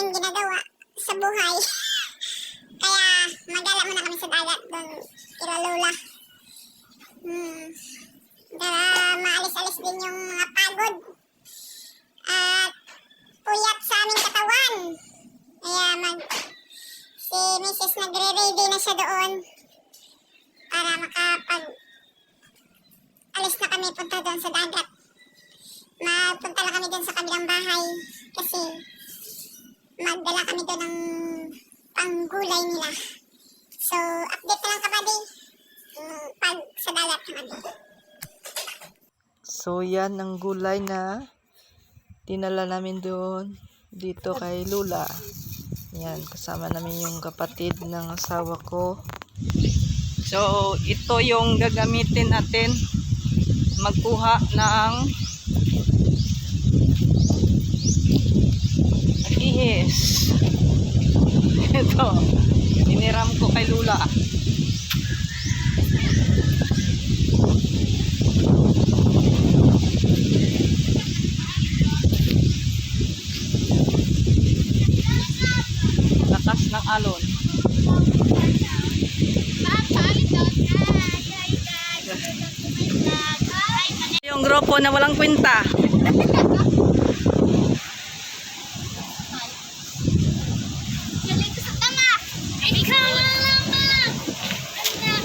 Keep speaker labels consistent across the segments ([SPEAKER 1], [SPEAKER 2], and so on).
[SPEAKER 1] naming ginagawa sa buhay. Kaya magala muna kami sa dagat doon kila Lola. Para maalis-alis din yung mga pagod at puyat sa aming katawan. Kaya si Mrs. nagre-ready na siya doon para makapag alis na kami punta doon sa dagat. Magpunta lang kami doon sa kabilang bahay kasi magdala kami doon ng panggulay nila. So, update na lang kapatid pag sa dagat na kami.
[SPEAKER 2] So, yan ang gulay na dinala namin doon dito kay Lola. Yan, kasama namin yung kapatid ng asawa ko. So, ito yung gagamitin natin magkuha ng ihis. Ito, iniram ko kay Lola. Lakas ng alon. Yung grupo na walang kwenta.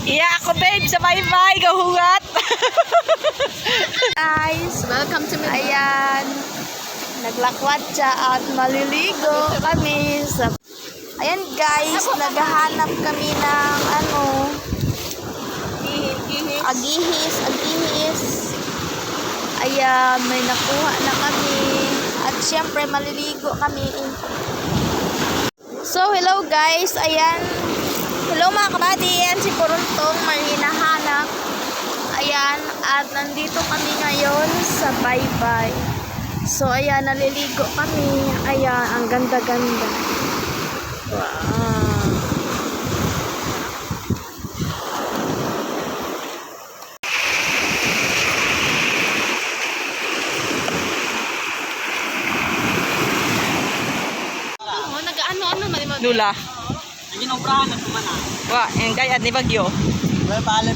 [SPEAKER 2] Iya ako babe sa bye-bye gahugat.
[SPEAKER 3] Guys, welcome to me. Ayan, naglakwat siya at maliligo kami sa... Ayan guys, naghahanap kami ng agihis. Ayan, may nakuha na kami. At syempre, maliligo kami. So, hello guys. Ayan. Hello mga kabady. Ayan si Puruntong, may hinahanap. Ayan. At nandito kami ngayon sa bye-bye. So, ayan, naliligo kami. Ayan, ang ganda-ganda. Wow.
[SPEAKER 2] Lola.
[SPEAKER 4] Ginobrahan na kumana.
[SPEAKER 2] Wa, yung kayad ni Bagyo.
[SPEAKER 4] Well, pale.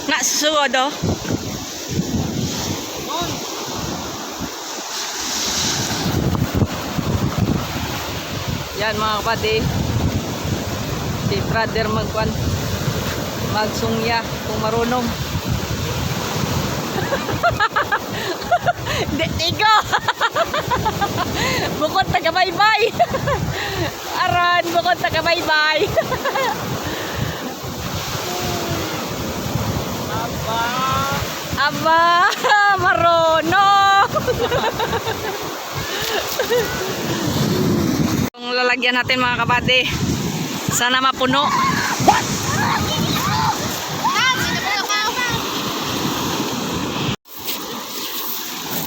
[SPEAKER 2] Nak susuod oh. Yan mga kapatid, si brother magsungya kung marunong. Ikaw bukod taga bye-bye. Aran, bukod taga bye-bye. Aba, marunong. Yung lalagyan natin mga kabady, sana mapuno.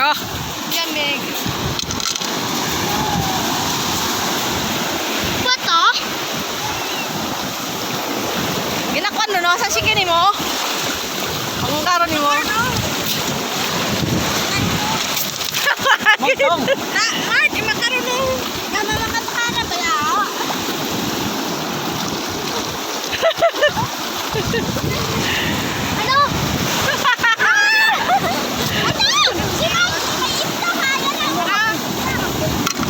[SPEAKER 2] Oh,
[SPEAKER 3] Lamig. Bato?
[SPEAKER 2] ginakuan no, no? Sa sige ni mo? Ang karon ni mo?
[SPEAKER 4] Magtong.
[SPEAKER 3] Mark, makaroon mo. Namamakatakana ba yan? Ano? Si Mike! May ito kaya na!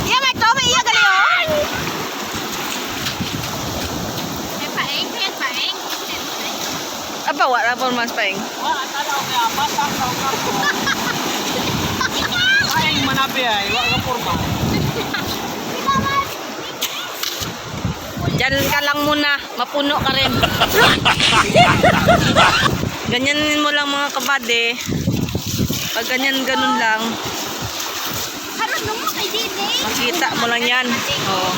[SPEAKER 2] Iya, Mike, to may iya gali oh.
[SPEAKER 3] May paeng? May paeng?
[SPEAKER 2] Aba, wala po mas paing.
[SPEAKER 4] Wala tanaw kaya basta ka ko. Ay manabi ay wa ka porma.
[SPEAKER 2] Diyan ka lang muna, mapuno ka rin. Ganyan mo lang mga kabady. Pag ganun lang,
[SPEAKER 3] Harap mo kay Dede.
[SPEAKER 2] makita mo lang yan. Oo.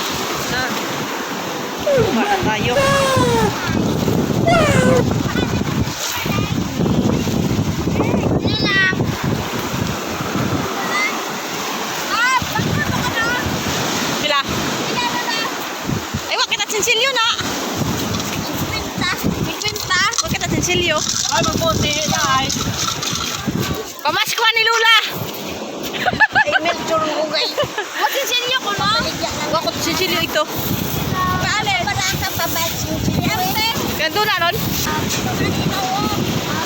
[SPEAKER 2] Wala tayo.
[SPEAKER 3] sinsilyo na. 50. Bakit na sinsilyo?
[SPEAKER 4] Ay, mabuti. Ay.
[SPEAKER 3] Pamaskwa ni Lula. Email churong ko guys. Wag sinsilyo ko no? Wakot sinsilyo ito. Paale. Para ka pabal sinsilyo. Ganto na ron.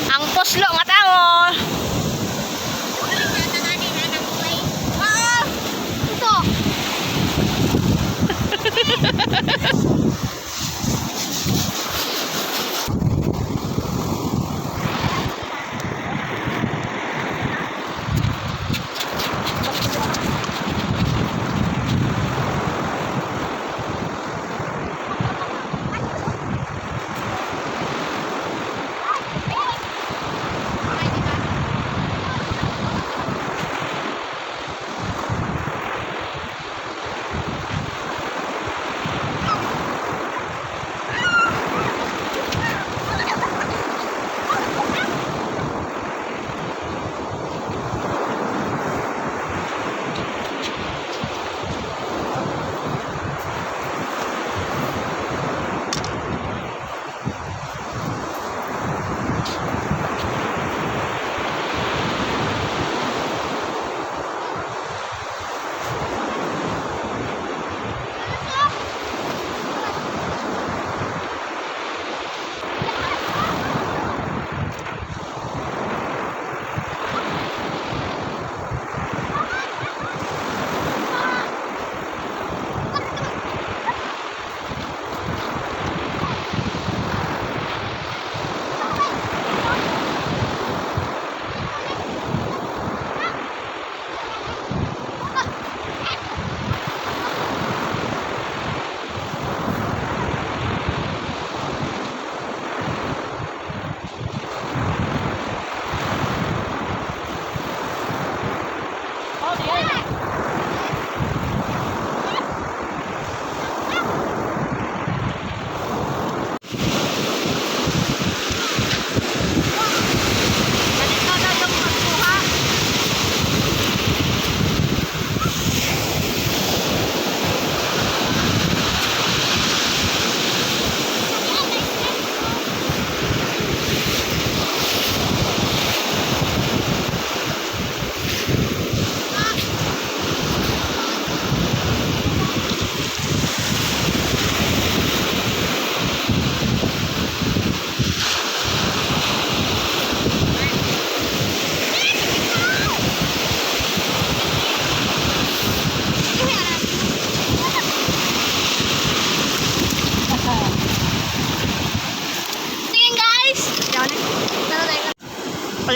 [SPEAKER 3] Ang poslo nga tao. Ito.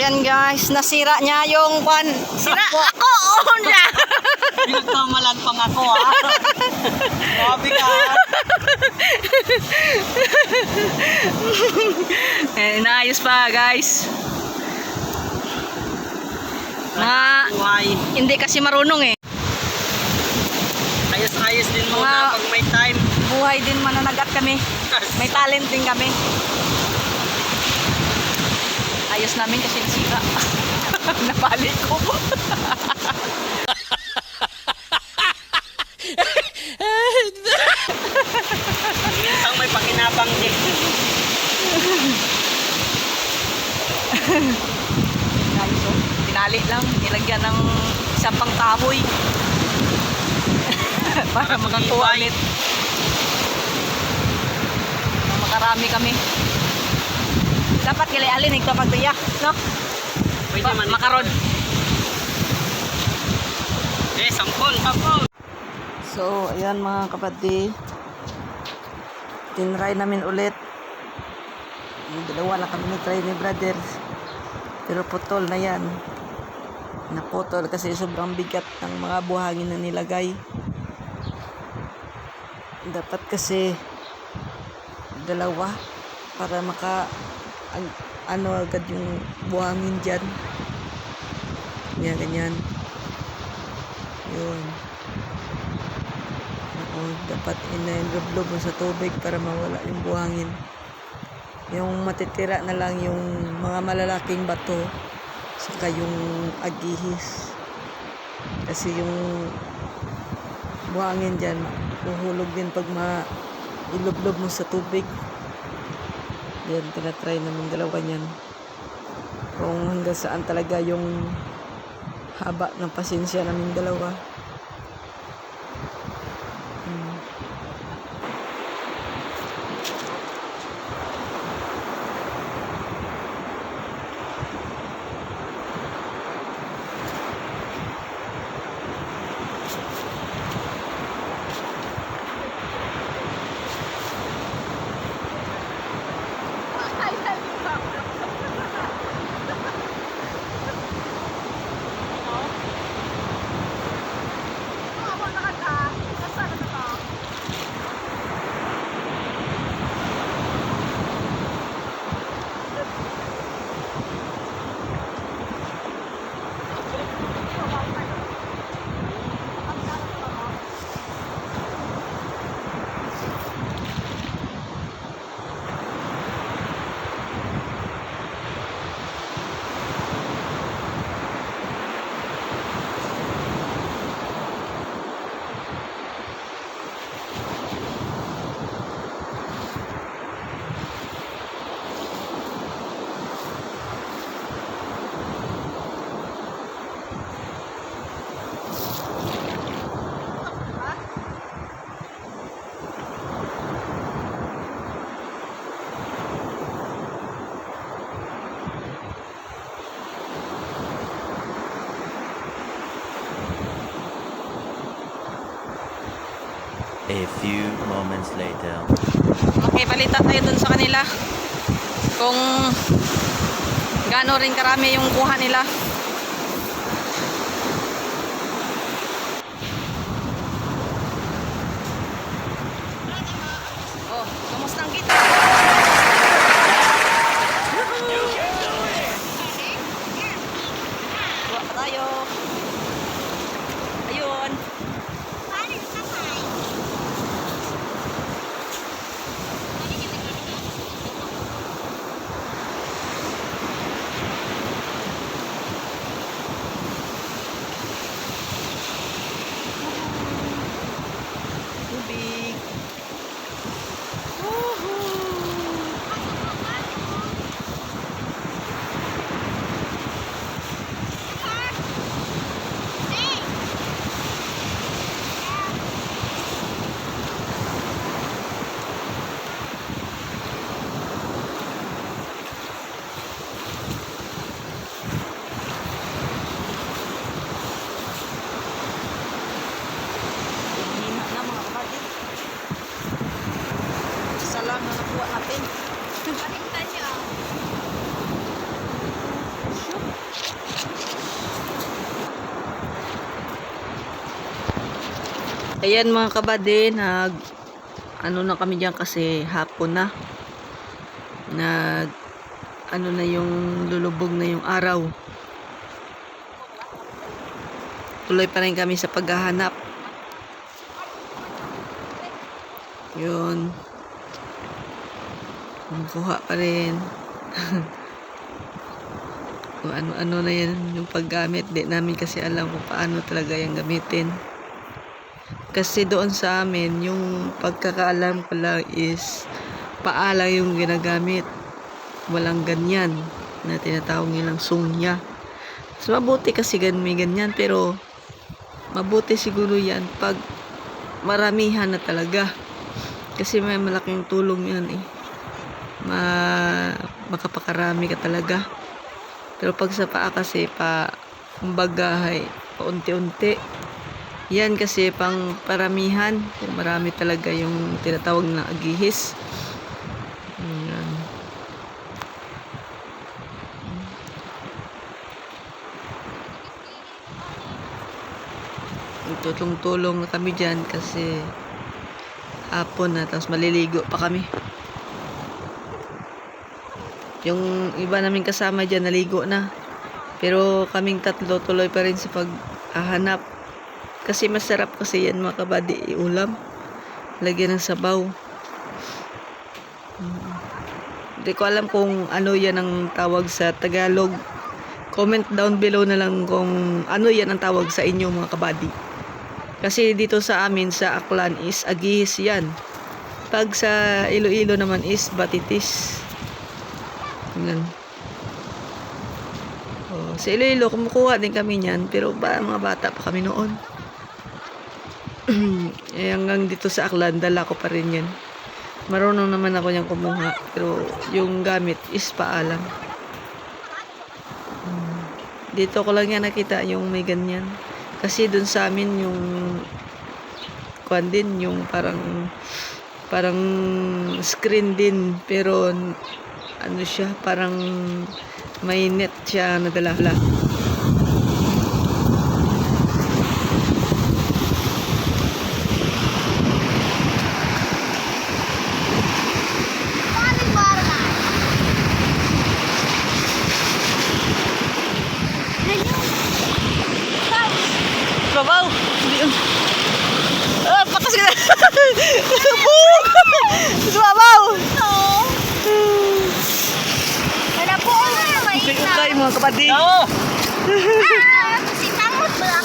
[SPEAKER 3] Ayan guys, nasira niya yung kwan. Sira ako, oo na.
[SPEAKER 4] Pinagkamalan pang ako ah. Grabe ka.
[SPEAKER 3] Inaayos pa guys.
[SPEAKER 4] Why?
[SPEAKER 3] Hindi kasi marunong eh.
[SPEAKER 4] Ayos-ayos din muna
[SPEAKER 3] Mga-
[SPEAKER 4] pag may time.
[SPEAKER 3] Buhay din mananagat kami. May talent din kami. Ayos namin kasi nasira. Napali ko.
[SPEAKER 4] Minsan may pakinabang din.
[SPEAKER 3] Ayos oh. Tinali lang. Nilagyan ng isang pang kahoy. Para makakuha ulit. Makarami kami. Dapat kili-alin ito pagtiyak, no?
[SPEAKER 4] Pwede man.
[SPEAKER 3] Makarod.
[SPEAKER 4] Sampol.
[SPEAKER 2] So, ayan mga kapatid. Tinry namin ulit. Yung dalawa na kami try ni brother. Pero putol na yan. Naputol kasi sobrang bigat ng mga buhangin na nilagay. Dapat kasi dalawa para ano agad yung buhangin dyan. Ganyan. Yun. Oo, dapat inilublob mo sa tubig para mawala yung buhangin. Yung matitira na lang yung mga malalaking bato saka yung agihis. Kasi yung buhangin dyan, uhulog din pag ilublob mo sa tubig. Yan, tinatry namin dalawa niyan. Kung hanggang saan talaga yung haba ng pasensya namin dalawa.
[SPEAKER 5] A few moments later.
[SPEAKER 2] Okay, palitan tayo dun sa kanila. Kung gaano rin karami yung kuha nila. Oh, kamusta ang kita? Kuha pa tayo. Ayun. Tubig. Hina na mga kapatid. Isa lang na nakuha natin.
[SPEAKER 3] Baliktad siya.
[SPEAKER 2] Ayan mga kabady, ano na kami dyan kasi hapon na. Ano na yung lulubog na yung araw. Tuloy pa rin kami sa paghahanap. Yun. Kuha pa rin. Kung ano-ano na yan yung paggamit. Di namin kasi alam kung paano talaga yung gamitin. Kasi doon sa amin, yung pagkakaalam ko lang is paala yung ginagamit. Walang ganyan na tinatawag nilang sungya. So, mabuti kasi may ganyan. Pero, mabuti siguro yan pag maramihan na talaga. Kasi may malaking tulong yan eh. Makapakarami ka talaga. Pero pag sa paa kasi, kumbaga, paunti-unti. Yan kasi pang paramihan. Kung marami talaga yung tinatawag na agihis. Yan. Tulong-tulong na kami dyan kasi hapon na, tapos maliligo pa kami. Yung iba namin kasama dyan naligo na, pero kaming tatlo tuloy pa rin sa paghahanap kasi masarap kasi yan mga kabady, ulam lagyan ng sabaw. Hindi ko alam kung ano yan ang tawag sa Tagalog. Comment down below na lang kung ano yan ang tawag sa inyo mga kabady. Kasi dito sa amin sa Aklan is agihis yan. Pag sa Iloilo naman is Batitis. Yan. Oh, sa Iloilo, kumukuha din kami niyan. Pero mga bata pa kami noon. Eh, hanggang dito sa Aklan, dala ko pa rin yan. Marunong naman ako niyang kumuha. Pero yung gamit is paalam. Dito ko lang yan nakita yung may ganyan. Kasi dun sa amin yung kuwan din, yung parang screen din. Pero ano siya, parang may net siya na dala. Babaw! Ah, pakas ka na! Bug! Babaw!
[SPEAKER 3] Wala po ako na may
[SPEAKER 2] Tingnan tayo mga kapatid.
[SPEAKER 3] si Tamot ba?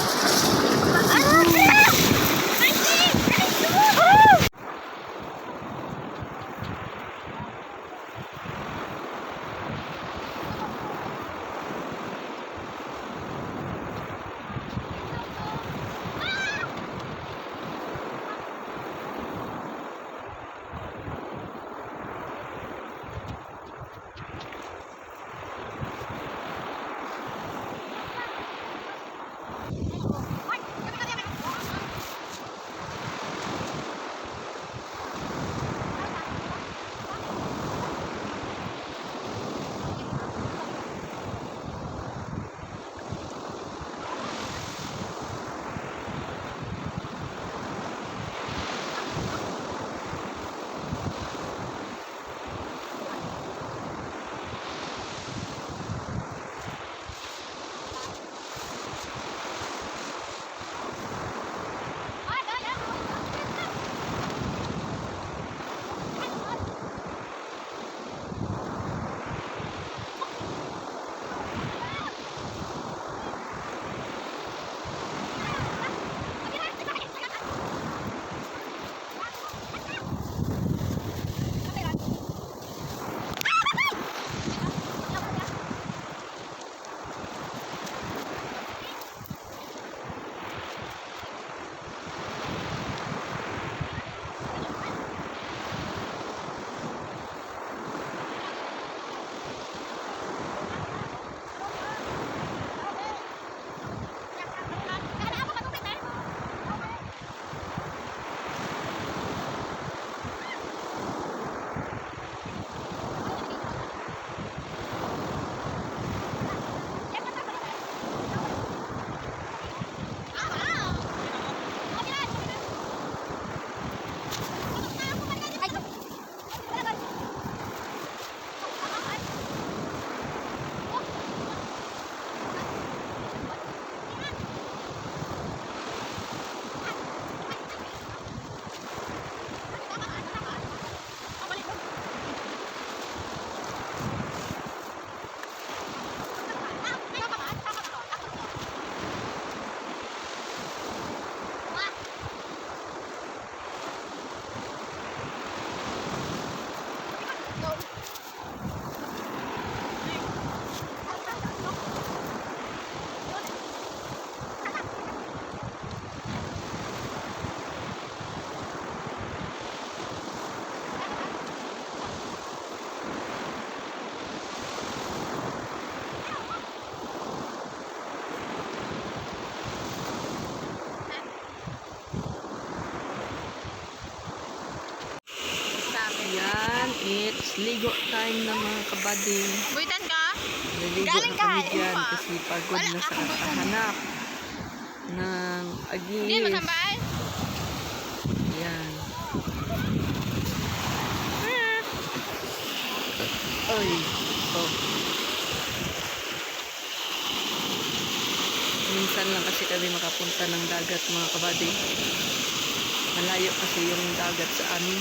[SPEAKER 2] It's ligo time na mga kabady.
[SPEAKER 3] Buitan ka?
[SPEAKER 2] Naligo
[SPEAKER 3] Galing
[SPEAKER 2] na kami
[SPEAKER 3] ka,
[SPEAKER 2] dyan
[SPEAKER 3] pa.
[SPEAKER 2] kasi pagod
[SPEAKER 3] Wala
[SPEAKER 2] na sa
[SPEAKER 3] akong buitan.
[SPEAKER 2] kakahanap ng
[SPEAKER 3] Hindi
[SPEAKER 2] agis.
[SPEAKER 3] masambay?
[SPEAKER 2] Yan. Oy. Oh. Minsan lang kasi kami makapunta ng dagat mga kabady. Malayo kasi yung dagat sa amin.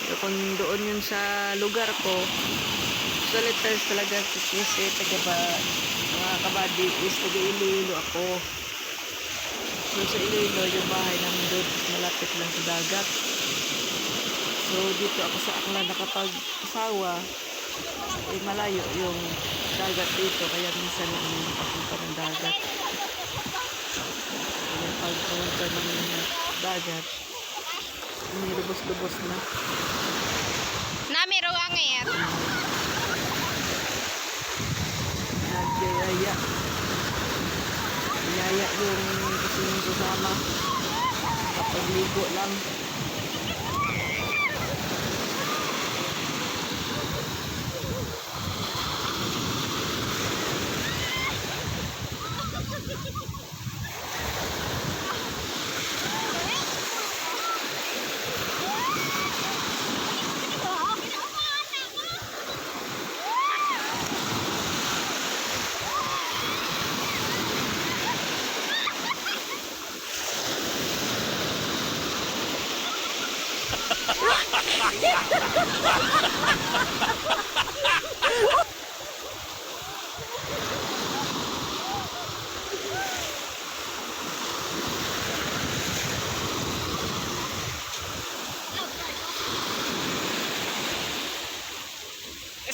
[SPEAKER 2] Pero kung doon yun sa lugar ko, solitaires talaga kasi taga ba, mga kabady is taga Iloilo ako. So sa Iloilo, yung bahay namin doon malapit lang sa dagat. So dito ako sa Aklan nakapag-asawa, eh malayo yung dagat dito, kaya minsan papunta ng dagat. Kaya pag pumunta ng dagat, nilubos-lubos na.
[SPEAKER 3] Nami raw angit.
[SPEAKER 2] Nagyayaya. Yaya yung gusto nyo kasama. Kapag ligo lang.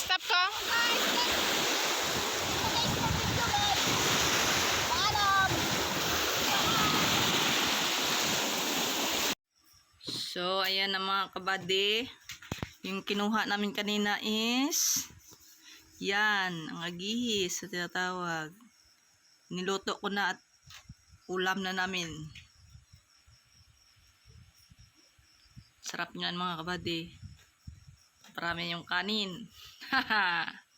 [SPEAKER 3] Stop ko.
[SPEAKER 2] So, ayan na mga kabady. Yung kinuha namin kanina is yan, ang agihis sa tinatawag. Niluto ko na at ulam na namin. Sarap niyan mga kabady. Marami yung kanin. Haha.